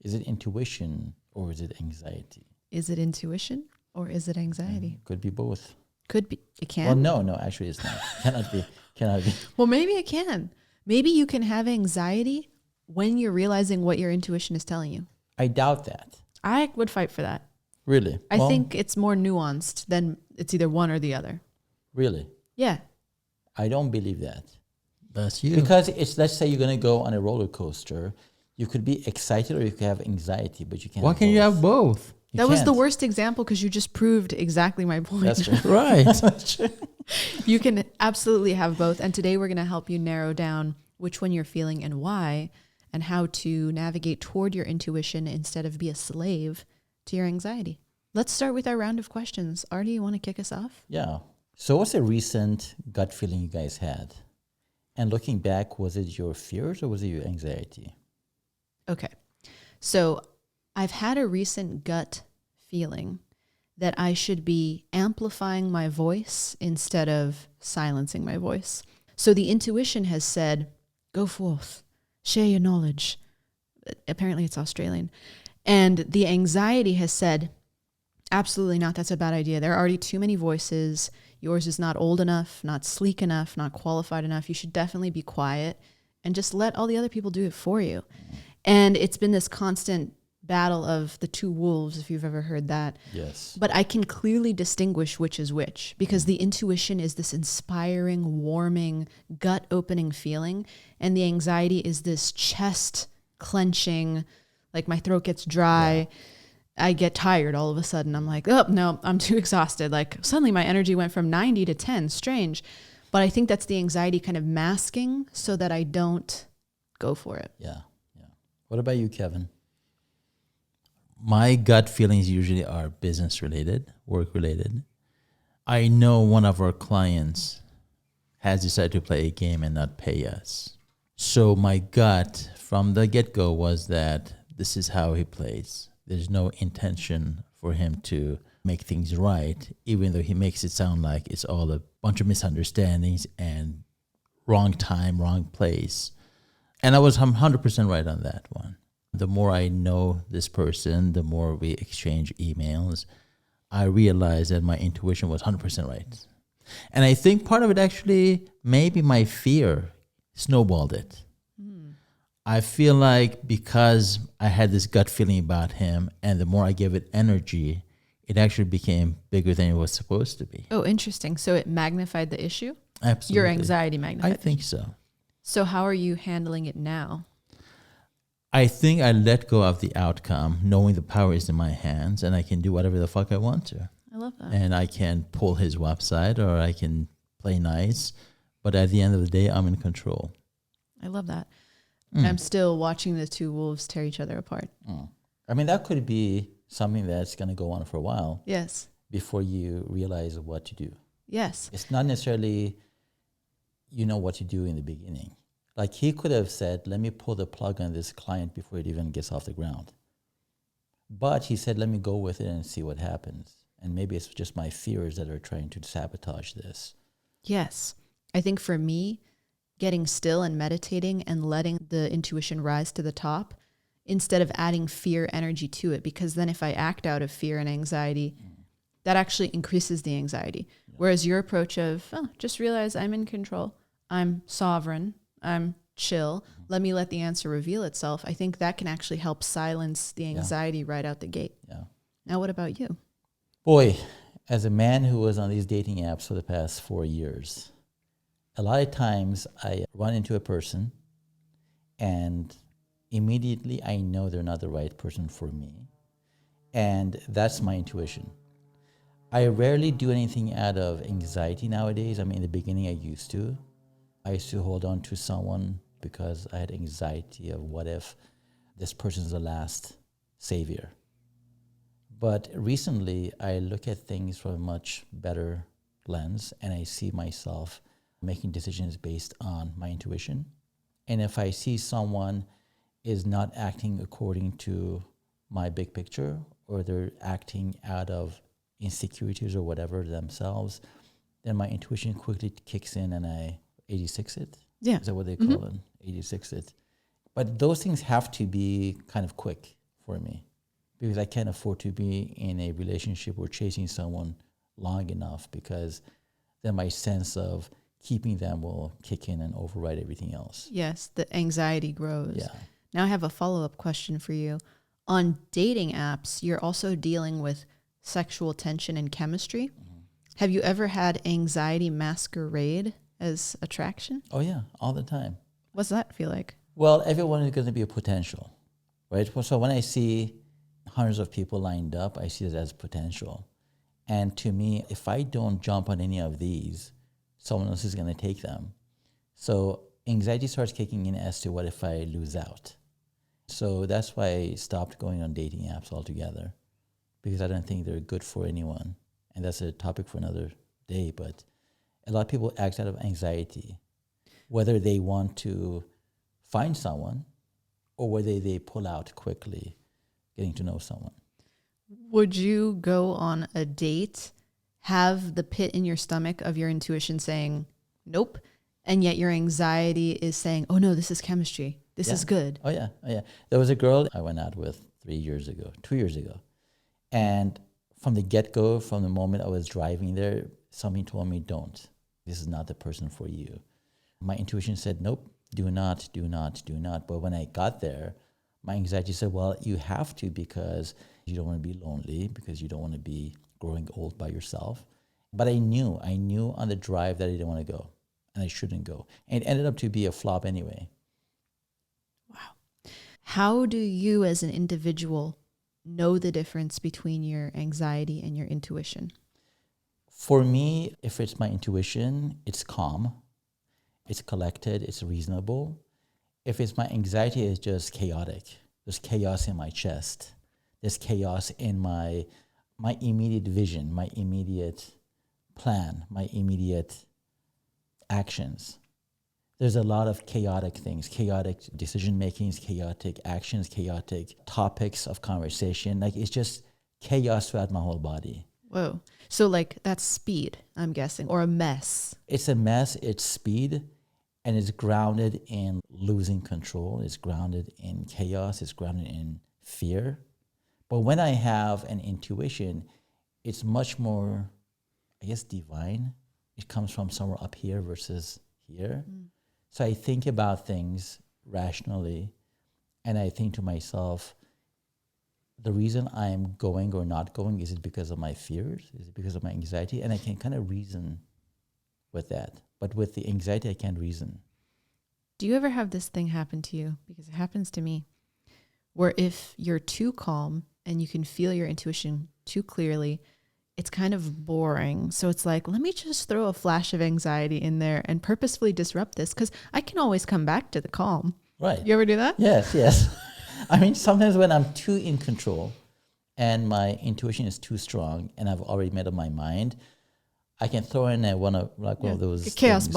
Is it intuition or is it anxiety? Is it intuition or is it anxiety? Could be both. Could be. It can. Well, no, actually it's not. Cannot be. Well, maybe it can. Maybe you can have anxiety when you're realizing what your intuition is telling you. I doubt that. I would fight for that. Really? I think it's more nuanced than it's either one or the other. Really? Yeah. I don't believe that. That's you. Because let's say you're going to go on a roller coaster. You could be excited or you could have anxiety, but you can't. Why can't you have both? That was the worst example because you just proved exactly my point. That's true. Right. That's true. You can absolutely have both. And today we're going to help you narrow down which one you're feeling and why, and how to navigate toward your intuition instead of be a slave to your anxiety. Let's start with our round of questions. Artie, you want to kick us off? Yeah. So what's a recent gut feeling you guys had? And looking back, was it your fears or was it your anxiety? Okay. So I've had a recent gut feeling that I should be amplifying my voice instead of silencing my voice. So the intuition has said, go forth, share your knowledge. Apparently it's Australian. And the anxiety has said, absolutely not. That's a bad idea. There are already too many voices. Yours is not old enough, not sleek enough, not qualified enough. You should definitely be quiet and just let all the other people do it for you. And it's been this constant battle of the two wolves, if you've ever heard that. Yes. But I can clearly distinguish which is which because the intuition is this inspiring, warming, gut-opening feeling. And the anxiety is this chest clenching, like my throat gets dry. Yeah. I get tired all of a sudden. I'm like, oh, no, I'm too exhausted. Like suddenly my energy went from 90 to 10. Strange. But I think that's the anxiety kind of masking so that I don't go for it. Yeah. What about you, Kevin? My gut feelings usually are business related, work related. I know one of our clients has decided to play a game and not pay us. So my gut from the get-go was that this is how he plays. There's no intention for him to make things right, even though he makes it sound like it's all a bunch of misunderstandings and wrong time, wrong place. And I was 100% right on that one. The more I know this person, the more we exchange emails, I realized that my intuition was 100% right. And I think part of it actually, maybe my fear snowballed it. I feel like because I had this gut feeling about him, and the more I gave it energy, it actually became bigger than it was supposed to be. Oh, interesting. So it magnified the issue? Absolutely. Your anxiety magnified I think so. So how are you handling it now? I think I let go of the outcome, knowing the power is in my hands, and I can do whatever the fuck I want to. I love that. And I can pull his website or I can play nice, but at the end of the day, I'm in control. I love that. I'm still watching the two wolves tear each other apart. I mean, that could be something that's going to go on for a while. Yes. Before you realize what to do. Yes. It's not necessarily you know what to do in the beginning. Like he could have said, let me pull the plug on this client before it even gets off the ground. But he said, let me go with it and see what happens. And maybe it's just my fears that are trying to sabotage this. Yes. I think for me, getting still and meditating and letting the intuition rise to the top instead of adding fear energy to it, because then if I act out of fear and anxiety, that actually increases the anxiety. Yeah. Whereas your approach of, just realize I'm in control. I'm sovereign. I'm chill. Let me let the answer reveal itself. I think that can actually help silence the anxiety right out the gate. Yeah. Now, what about you? Boy, as a man who was on these dating apps for the past 4 years, a lot of times I run into a person and immediately I know they're not the right person for me. And that's my intuition. I rarely do anything out of anxiety nowadays. I mean, in the beginning I used to. I used to hold on to someone because I had anxiety of what if this person's the last savior. But recently, I look at things from a much better lens, and I see myself making decisions based on my intuition. And if I see someone is not acting according to my big picture, or they're acting out of insecurities or whatever themselves, then my intuition quickly kicks in and I 86 it. Yeah. Is that what they call it? 86 it. But those things have to be kind of quick for me because I can't afford to be in a relationship or chasing someone long enough because then my sense of keeping them will kick in and override everything else. Yes, the anxiety grows. Yeah. Now I have a follow-up question for you. On dating apps, you're also dealing with sexual tension and chemistry. Have you ever had anxiety masquerade as attraction? Oh, yeah, all the time. What's that feel like? Well, everyone is going to be a potential, right? So when I see hundreds of people lined up, I see it as potential. And to me, if I don't jump on any of these, someone else is going to take them. So anxiety starts kicking in as to what if I lose out. So that's why I stopped going on dating apps altogether because I don't think they're good for anyone. And that's a topic for another day. But a lot of people act out of anxiety, whether they want to find someone or whether they pull out quickly getting to know someone. Would you go on a date, have the pit in your stomach of your intuition saying, nope, and yet your anxiety is saying, oh no, this is chemistry. This is good. Oh, yeah. Oh, yeah. There was a girl I went out with 2 years ago. And from the get-go, from the moment I was driving there, something told me, don't. This is not the person for you. My intuition said, nope, do not, do not, do not. But when I got there, my anxiety said, well, you have to because you don't want to be lonely, because you don't want to be growing old by yourself. But I knew on the drive that I didn't want to go and I shouldn't go. And it ended up to be a flop anyway. Wow. How do you as an individual know the difference between your anxiety and your intuition? For me, if it's my intuition, it's calm, it's collected, it's reasonable. If it's my anxiety, it's just chaotic. There's chaos in my chest. There's chaos in my immediate vision, my immediate plan, my immediate actions. There's a lot of chaotic things, chaotic decision makings, chaotic actions, chaotic topics of conversation. Like it's just chaos throughout my whole body. Whoa. So like that's speed, I'm guessing, or a mess. It's a mess, it's speed, and it's grounded in losing control. It's grounded in chaos. It's grounded in fear. But when I have an intuition, it's much more, I guess, divine. It comes from somewhere up here versus here. So I think about things rationally, and I think to myself, the reason I'm going or not going, is it because of my fears? Is it because of my anxiety? And I can kind of reason with that. But with the anxiety, I can't reason. Do you ever have this thing happen to you? Because it happens to me, where if you're too calm and you can feel your intuition too clearly, it's kind of boring. So it's like, let me just throw a flash of anxiety in there and purposefully disrupt this because I can always come back to the calm. Right. You ever do that? Yes. I mean, sometimes when I'm too in control and my intuition is too strong and I've already made up my mind, I can throw in one of those chaos things,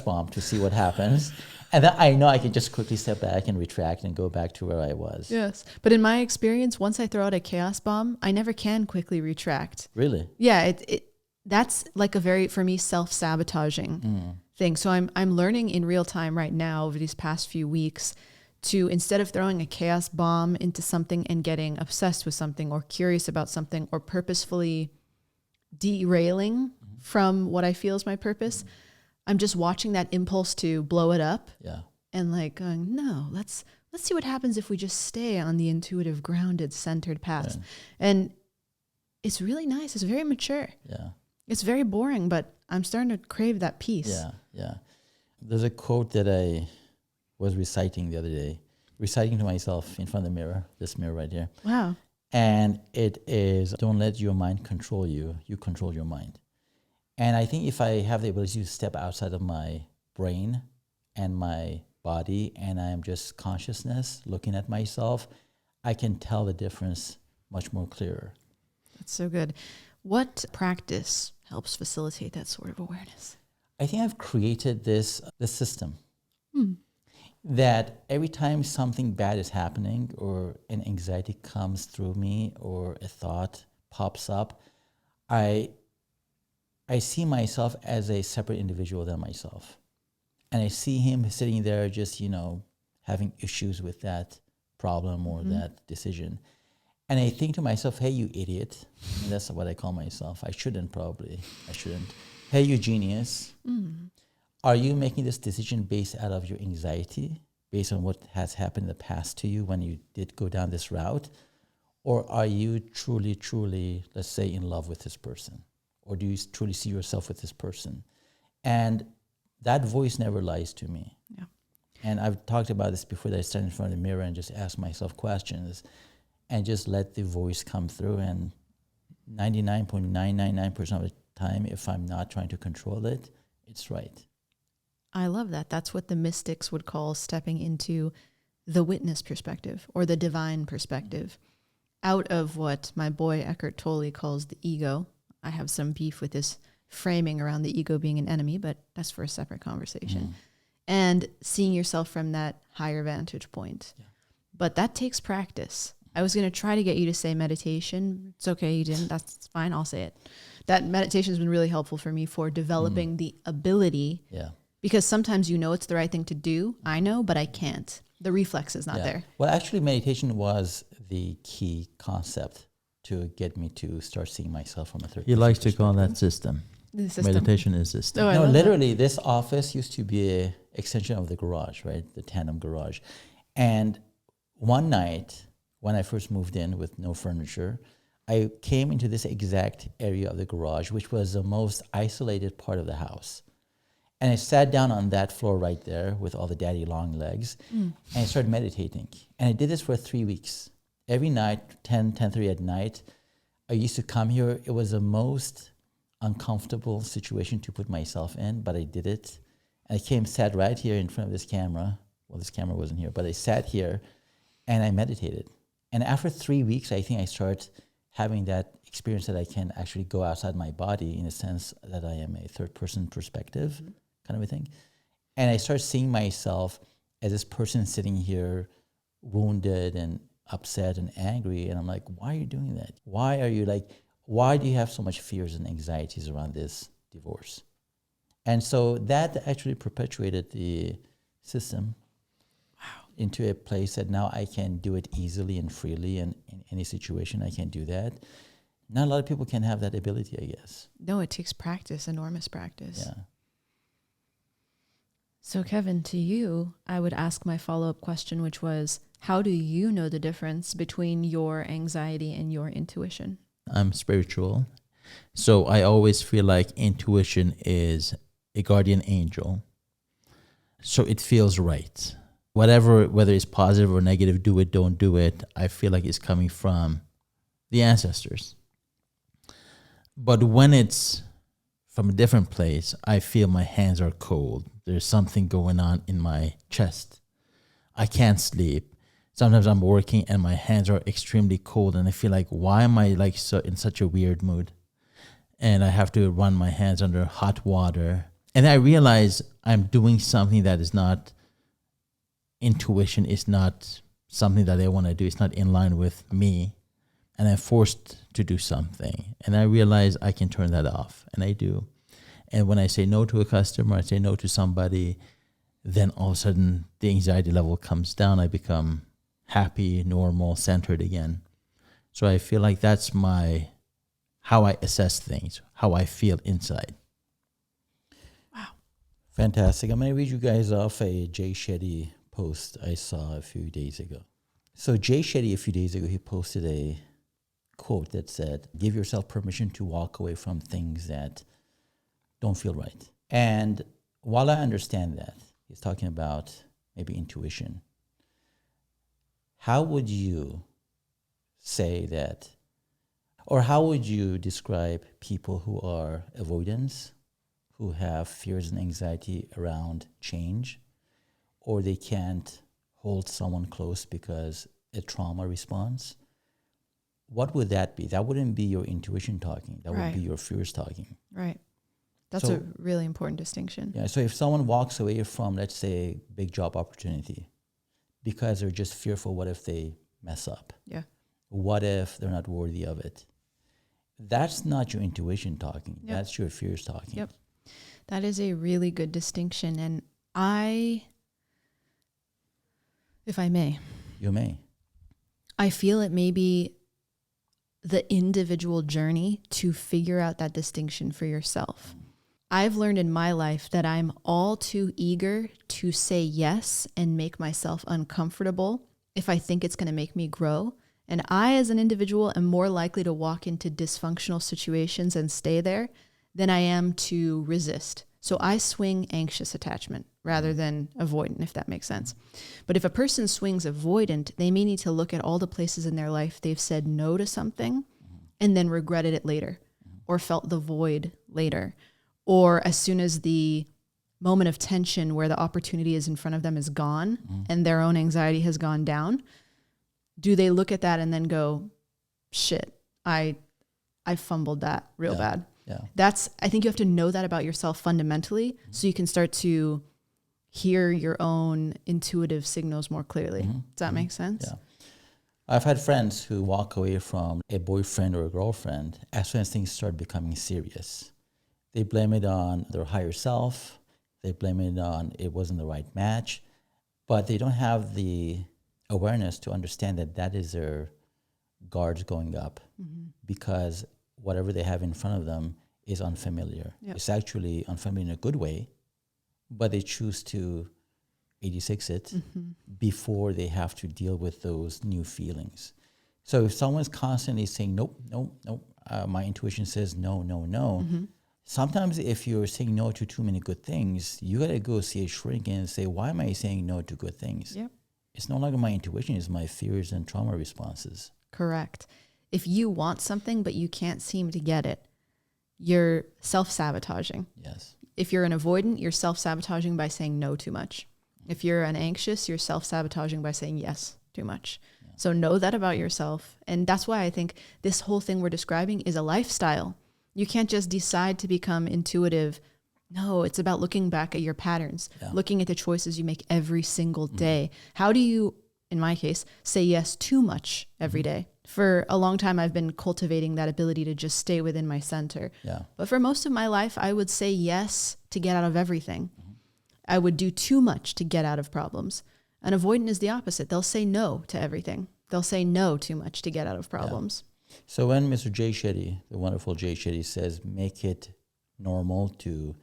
bomb to see what happens. And then I know I can just quickly step back and retract and go back to where I was. Yes. But in my experience, once I throw out a chaos bomb, I never can quickly retract. Really? Yeah. That's like a very, for me, self-sabotaging thing. So I'm learning in real time right now over these past few weeks to, instead of throwing a chaos bomb into something and getting obsessed with something or curious about something or purposefully derailing from what I feel is my purpose, I'm just watching that impulse to blow it up. Yeah. And like going, no, let's see what happens if we just stay on the intuitive, grounded, centered path. Yeah. And it's really nice. It's very mature. Yeah. It's very boring, but I'm starting to crave that peace. Yeah. There's a quote that I was reciting the other day, reciting to myself in front of the mirror, this mirror right here. Wow. And it is, don't let your mind control you. You control your mind. And I think if I have the ability to step outside of my brain and my body and I'm just consciousness looking at myself, I can tell the difference much more clearer. That's so good. What practice helps facilitate that sort of awareness? I think I've created this system that every time something bad is happening or an anxiety comes through me or a thought pops up, I see myself as a separate individual than myself. And I see him sitting there just, having issues with that problem or that decision. And I think to myself, hey, you idiot. And that's what I call myself. I shouldn't. Hey, you genius. Are you making this decision based out of your anxiety, based on what has happened in the past to you when you did go down this route? Or are you truly, truly, let's say, in love with this person? Or do you truly see yourself with this person? And that voice never lies to me. Yeah. And I've talked about this before, that I stand in front of the mirror and just ask myself questions and just let the voice come through. And 99.999% of the time, if I'm not trying to control it, it's right. I love that. That's what the mystics would call stepping into the witness perspective or the divine perspective. Out of what my boy Eckhart Tolle calls the ego. I have some beef with this framing around the ego being an enemy, but that's for a separate conversation. And seeing yourself from that higher vantage point. Yeah. But that takes practice. I was going to try to get you to say meditation. It's okay, you didn't. That's fine. I'll say it. That meditation has been really helpful for me for developing the ability. Yeah. Because sometimes you know it's the right thing to do. I know, but I can't. The reflex is not there. Well, actually, meditation was the key concept to get me to start seeing myself from a third person. He likes to call that system. The system. Meditation is system. Oh, no, literally, this office used to be an extension of the garage, right? The tandem garage. And one night, when I first moved in with no furniture, I came into this exact area of the garage, which was the most isolated part of the house. And I sat down on that floor right there with all the daddy long legs, and I started meditating. And I did this for 3 weeks. Every night, 10:30 at night, I used to come here. It was the most uncomfortable situation to put myself in, but I did it. And I sat right here in front of this camera. Well, this camera wasn't here, but I sat here and I meditated. And after 3 weeks, I think I started having that experience that I can actually go outside my body in a sense that I am a third person perspective kind of a thing. And I started seeing myself as this person sitting here wounded and upset and angry. And I'm like, why are you doing that? Why do you have so much fears and anxieties around this divorce? And so that actually perpetuated the system into a place that now I can do it easily and freely, and in any situation I can do that. Not a lot of people can have that ability, I guess. No, it takes practice, enormous practice. Yeah. So Kevin, to you, I would ask my follow-up question, which was, how do you know the difference between your anxiety and your intuition? I'm spiritual. So I always feel like intuition is a guardian angel. So it feels right. Whether it's positive or negative, do it, don't do it, I feel like it's coming from the ancestors. But when it's from a different place, I feel my hands are cold. There's something going on in my chest. I can't sleep. Sometimes I'm working and my hands are extremely cold, and I feel like, why am I so in such a weird mood? And I have to run my hands under hot water. And I realize I'm doing something that is not intuition, is not something that I want to do. It's not in line with me. And I'm forced to do something. And I realize I can turn that off. And I do. And when I say no to a customer, I say no to somebody, then all of a sudden the anxiety level comes down. I become happy, normal, centered again. So I feel like that's how I assess things, how I feel inside. Wow. Fantastic. I'm going to read you guys off a Jay Shetty post I saw a few days ago. So Jay Shetty, a few days ago, he posted a quote that said, give yourself permission to walk away from things that don't feel right. And while I understand that, he's talking about maybe intuition. How would you say that, or how would you describe people who are avoidance, who have fears and anxiety around change, or they can't hold someone close because a trauma response? What would that be? That wouldn't be your intuition talking. That would be your fears talking. Right. That's a really important distinction. Yeah. So if someone walks away from, let's say, big job opportunity because they're just fearful, what if they mess up? Yeah. What if they're not worthy of it? That's not your intuition talking. Yep. That's your fears talking. Yep. That is a really good distinction. And if I may. You may. I feel it may be the individual journey to figure out that distinction for yourself. I've learned in my life that I'm all too eager to say yes and make myself uncomfortable if I think it's going to make me grow. And I, as an individual, am more likely to walk into dysfunctional situations and stay there than I am to resist. So I swing anxious attachment rather than avoidant, if that makes sense. But if a person swings avoidant, they may need to look at all the places in their life they've said no to something and then regretted it later, or felt the void later, or as soon as the moment of tension where the opportunity is in front of them is gone and their own anxiety has gone down, do they look at that and then go, shit, I fumbled that real bad. Yeah. I think you have to know that about yourself fundamentally so you can start to hear your own intuitive signals more clearly. Does that make sense? Yeah. I've had friends who walk away from a boyfriend or a girlfriend as soon as things start becoming serious. They blame it on their higher self. They blame it on it wasn't the right match, but they don't have the awareness to understand that that is their guards going up because whatever they have in front of them is unfamiliar. Yep. It's actually unfamiliar in a good way, but they choose to 86 it before they have to deal with those new feelings. So if someone's constantly saying, nope, nope, nope, my intuition says no, no, no, sometimes if you're saying no to too many good things, you got to go see a shrink and say, why am I saying no to good things? Yep. It's no longer my intuition, it's my fears and trauma responses. Correct. If you want something but you can't seem to get it, you're self-sabotaging. Yes. If you're an avoidant, you're self-sabotaging by saying no too much. If you're an anxious, you're self-sabotaging by saying yes too much. Yeah. So know that about yourself. And that's why I think this whole thing we're describing is a lifestyle. You can't just decide to become intuitive. No, it's about looking back at your patterns, looking at the choices you make every single day. How do you, in my case, say yes too much every day? For a long time, I've been cultivating that ability to just stay within my center. Yeah. But for most of my life, I would say yes to get out of everything. I would do too much to get out of problems. An avoidant is the opposite. They'll say no to everything. They'll say no too much to get out of problems. Yeah. So when Mr. Jay Shetty, the wonderful Jay Shetty, says make it normal to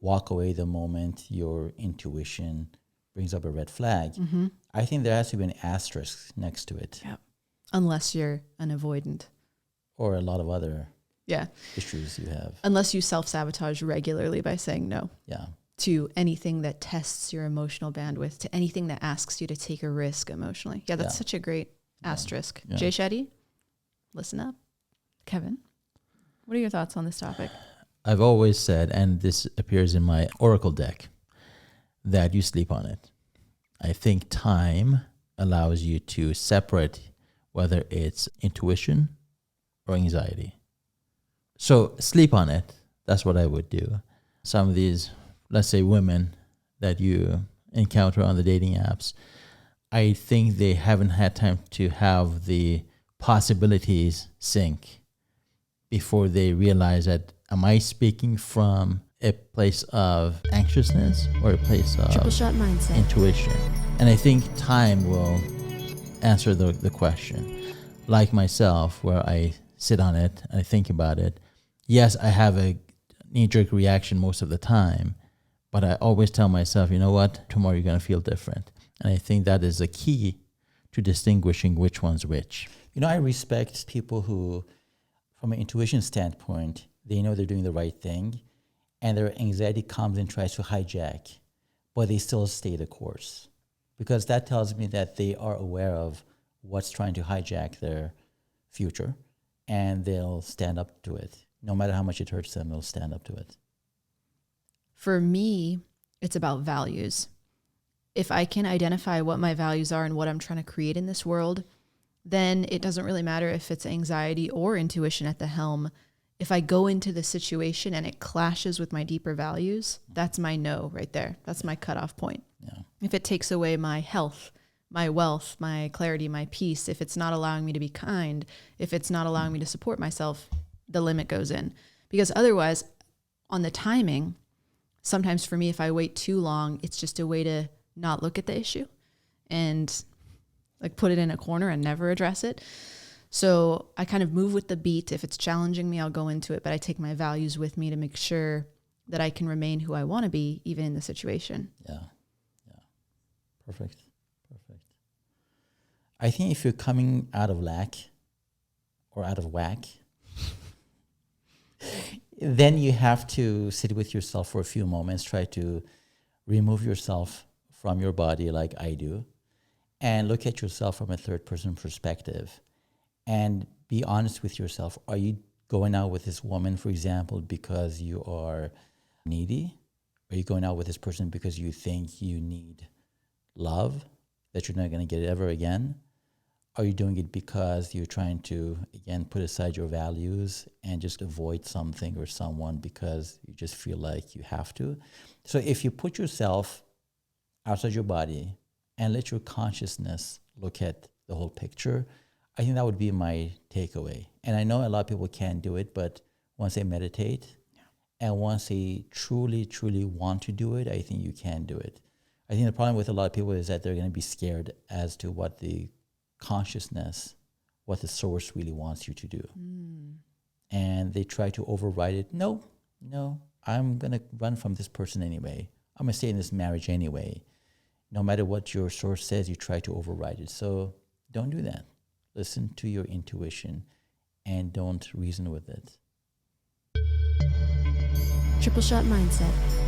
walk away the moment your intuition brings up a red flag, I think there has to be an asterisk next to it. Yep. Unless you're an avoidant. Or a lot of other issues you have. Unless you self-sabotage regularly by saying no. Yeah. To anything that tests your emotional bandwidth, to anything that asks you to take a risk emotionally. Yeah, that's such a great asterisk. Yeah. Jay Shetty, listen up. Kevin, what are your thoughts on this topic? I've always said, and this appears in my Oracle deck, that you sleep on it. I think time allows you to separate whether it's intuition or anxiety. So sleep on it. That's what I would do. Some of these, let's say, women that you encounter on the dating apps, I think they haven't had time to have the possibilities sink before they realize that, am I speaking from a place of anxiousness or a place of Triple shot mindset. intuition? And I think time will answer the question. Like myself, where I sit on it, I think about it. Yes, I have a knee-jerk reaction most of the time, but I always tell myself, you know what, tomorrow you're going to feel different. And I think that is the key to distinguishing which one's which. You know, I respect people who, from an intuition standpoint, they know they're doing the right thing, and their anxiety comes and tries to hijack, but they still stay the course. Because that tells me that they are aware of what's trying to hijack their future, and they'll stand up to it. No matter how much it hurts them, they'll stand up to it. For me, it's about values. If I can identify what my values are and what I'm trying to create in this world, then it doesn't really matter if it's anxiety or intuition at the helm. If I go into the situation and it clashes with my deeper values, that's my no right there. That's my cutoff point. Yeah. If it takes away my health, my wealth, my clarity, my peace, if it's not allowing me to be kind, if it's not allowing me to support myself, the limit goes in. Because otherwise, on the timing, sometimes for me, if I wait too long, it's just a way to not look at the issue. And like put it in a corner and never address it. So I kind of move with the beat. If it's challenging me, I'll go into it, but I take my values with me to make sure that I can remain who I want to be, even in the situation. Yeah. Perfect. I think if you're coming out of lack or out of whack, then you have to sit with yourself for a few moments, try to remove yourself from your body like I do, and look at yourself from a third person perspective and be honest with yourself. Are you going out with this woman, for example, because you are needy? Are you going out with this person because you think you need love that you're not going to get ever again? Are you doing it because you're trying to, again, put aside your values and just avoid something or someone because you just feel like you have to? So if you put yourself outside your body and let your consciousness look at the whole picture, I think that would be my takeaway. And I know a lot of people can't do it, but once they meditate and once they truly, truly want to do it, I think you can do it. I think the problem with a lot of people is that they're going to be scared as to what the consciousness, what the source really wants you to do. And they try to override it. No, I'm going to run from this person anyway. I'm going to stay in this marriage anyway. No matter what your source says, you try to override it. So don't do that. Listen to your intuition and don't reason with it. Triple Shot Mindset.